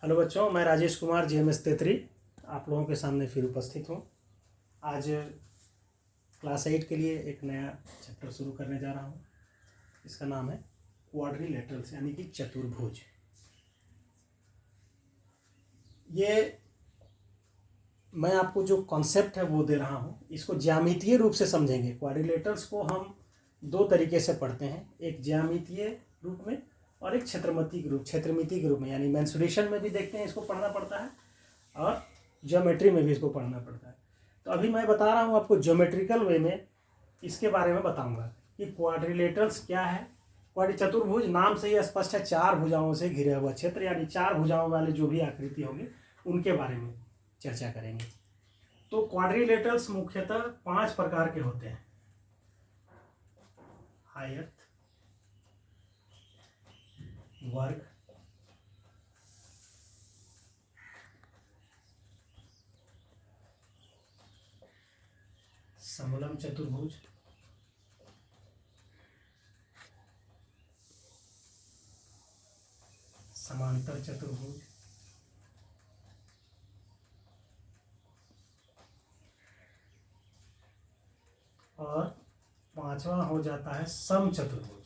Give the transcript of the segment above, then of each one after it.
Hello बच्चों, मैं Rajesh Kumar GMS तेतरी आप लोगों के सामने फिर उपस्थित हूँ। आज क्लास 8 के लिए एक नया चैप्टर शुरू करने जा रहा हूँ। इसका नाम है क्वाड्रिलेटरल्स यानी कि चतुर्भुज। ये मैं आपको जो कॉन्सेप्ट है वो दे रहा हूँ, इसको ज्यामितीय रूप से समझेंगे। क्वाड्रिलेटरल्स को हम दो तरीके से पढ़ते हैं, एक ज्यामितीय रूप में और एक क्षेत्रमिति के रूप में, यानी मेंसुरेशन में भी देखते हैं इसको पढ़ना पड़ता है और ज्योमेट्री में भी इसको पढ़ना पड़ता है। तो अभी मैं बता रहा हूँ आपको ज्योमेट्रिकल वे में, इसके बारे में बताऊंगा कि क्वाड्रिलेटरल्स क्या है। चतुर्भुज नाम से ही स्पष्ट है, चार भुजाओं से घिरे हुआ क्षेत्र, यानी चार भुजाओं वाले जो भी आकृति होंगी उनके बारे में चर्चा करेंगे। तो क्वाड्रिलेटरल्स मुख्यतः 5 प्रकार के होते हैं: आयत, वर्ग, समलंब चतुर्भुज, समांतर चतुर्भुज और 5वां हो जाता है समचतुर्भुज।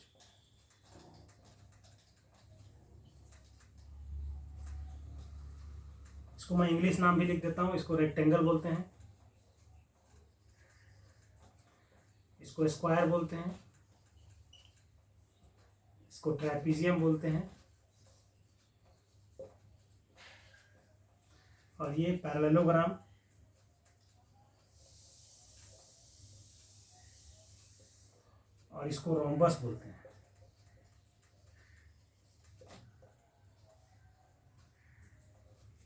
इसको मैं इंग्लिश नाम भी लिख देता हूँ। इसको रेक्टेंगल बोलते हैं, इसको स्क्वायर बोलते हैं, इसको ट्रेपीजियम बोलते हैं और ये पैरेललोग्राम, और इसको रोम्बस बोलते हैं।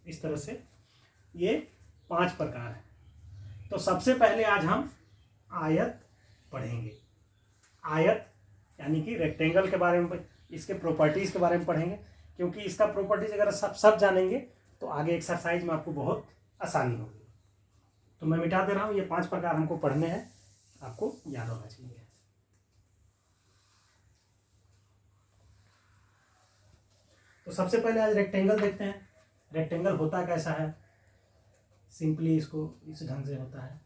इस तरह से ये 5 प्रकार है। तो सबसे पहले आज हम आयत पढ़ेंगे। आयत यानी कि रेक्टेंगल के बारे में, इसके प्रॉपर्टीज के बारे में पढ़ेंगे, क्योंकि इसका प्रॉपर्टीज अगर सब जानेंगे तो आगे एक्सरसाइज में आपको बहुत आसानी होगी। तो मैं मिटा दे रहा हूँ, ये 5 प्रकार हमको पढ़ने हैं, आपको याद होना चाहिए। तो सबसे पहले आज रेक्टेंगल देखते हैं। रेक्टेंगल होता कैसा है, सिंपली इसको इस ढंग से होता है।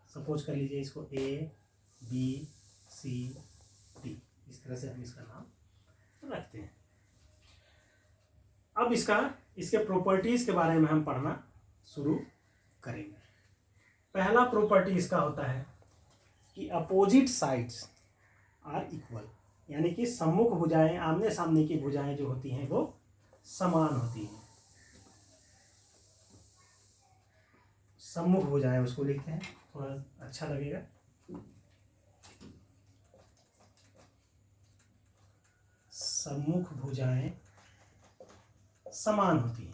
सपोज कर लीजिए इसको ABCD, इस तरह से हम इसका नाम रखते हैं। अब इसके प्रॉपर्टीज के बारे में हम पढ़ना शुरू करेंगे। पहला प्रॉपर्टी इसका होता है कि अपोजिट साइड्स आर इक्वल, यानी कि सम्मुख भुजाएं, आमने सामने की भुजाएं जो होती हैं वो समान होती हैं। सम्मुख भुजाएं उसको लिखते हैं, थोड़ा अच्छा लगेगा। सम्मुख भुजाएं समान होती हैं।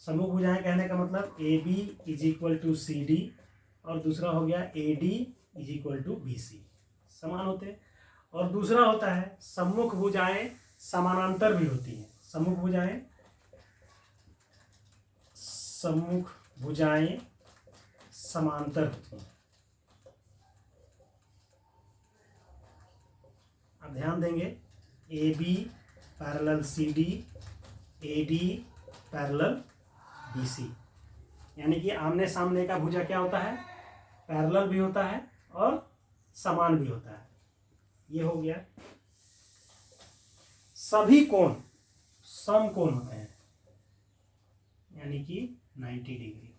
सम्मुख भुजाएं कहने का मतलब AB = CD और दूसरा हो गया AD = BC, समान होते हैं। और दूसरा होता है सम्मुख भुजाएं समानांतर भी होती हैं। सम्मुख भुजाएं समांतर होती हैं। अब ध्यान देंगे, AB parallel CD, AD parallel BC, यानी कि आमने सामने का भुजा क्या होता है, पैरेलल भी होता है और समान भी होता है। ये हो गया। सभी कोण समकोण होते हैं, यानी कि 90 डिग्री।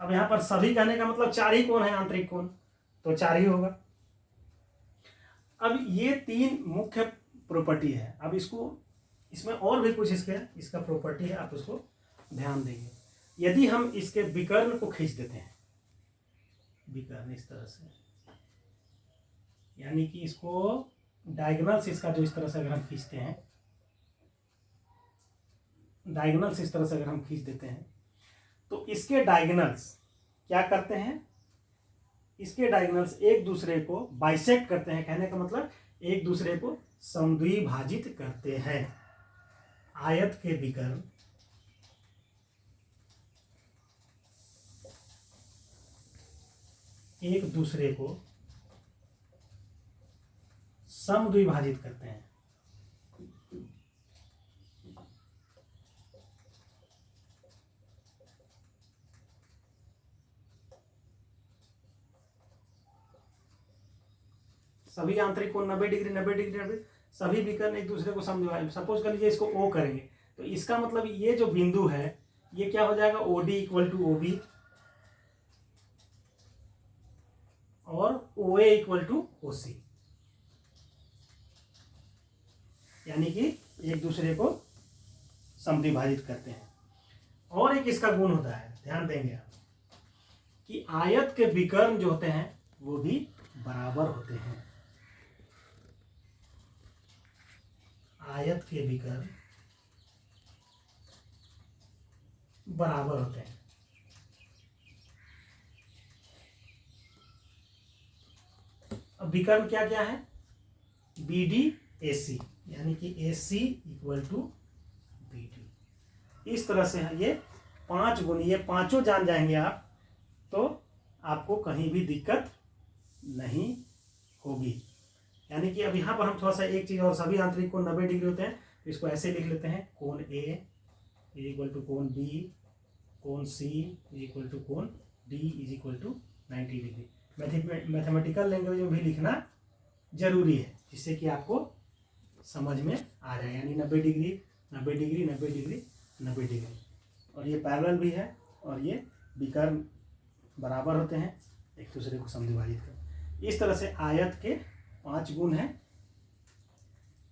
अब यहां पर सभी कहने का मतलब 4 ही कोण है, आंतरिक कोण तो 4 ही होगा। अब ये 3 मुख्य प्रॉपर्टी है। अब इसमें और भी कुछ इसका प्रॉपर्टी है, आप उसको ध्यान देंगे। यदि हम इसके विकर्ण को खींच देते हैं, विकर्ण इस तरह से, यानी कि इसको डायगोनल्स इसका जो इस तरह से अगर हम खींचते हैं, डायगोनल्स इस तरह से अगर हम खींच देते हैं तो इसके डायगोनल्स क्या करते हैं, इसके डायगोनल्स एक दूसरे को बाइसेक्ट करते हैं, कहने का मतलब एक दूसरे को समद्विभाजित करते हैं। आयत के विकर्ण एक दूसरे को समद्विभाजित करते हैं। सभी आंतरिक कोण 90 डिग्री 90 डिग्री 90, सभी विकर्ण एक दूसरे को समद्विभाजित। सपोज कर लीजिए इसको ओ करेंगे, तो इसका मतलब ये जो बिंदु है ये क्या हो जाएगा, OD इक्वल टू OB और OA इक्वल टू OC, यानी कि एक दूसरे को समद्विभाजित करते हैं। और एक इसका गुण होता है, ध्यान देंगे आप, कि आयत के विकर्ण जो होते हैं वो भी बराबर होते हैं। आयत के विकर्ण बराबर होते हैं। अब विकर्ण क्या क्या है, BD AC, यानी कि AC इक्वल टू BD। इस तरह से ये 5 गुण, ये पांचों जान जाएंगे आप तो आपको कहीं भी दिक्कत नहीं होगी। यानी कि अब यहाँ पर हम थोड़ा सा एक चीज़ और, सभी आंतरिक कोण 90 डिग्री होते हैं, तो इसको ऐसे लिख लेते हैं, कोण A इज इक्वल टू कोण B, कोण C इज इक्वल टू कोण D is equal to 90 degree. Mathematical language में भी लिखना जरूरी है, जिससे कि आपको समझ में आ जाए। यानी 90 डिग्री 90 डिग्री 90 डिग्री 90 डिग्री, और ये पैरेलल भी है, और ये विकर्ण बराबर होते हैं, एक दूसरे को समद्विभाजित करते। इस तरह से आयत के 5 गुण हैं।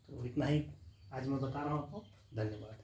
तो इतना ही आज मैं बता रहा हूँ आपको। धन्यवाद।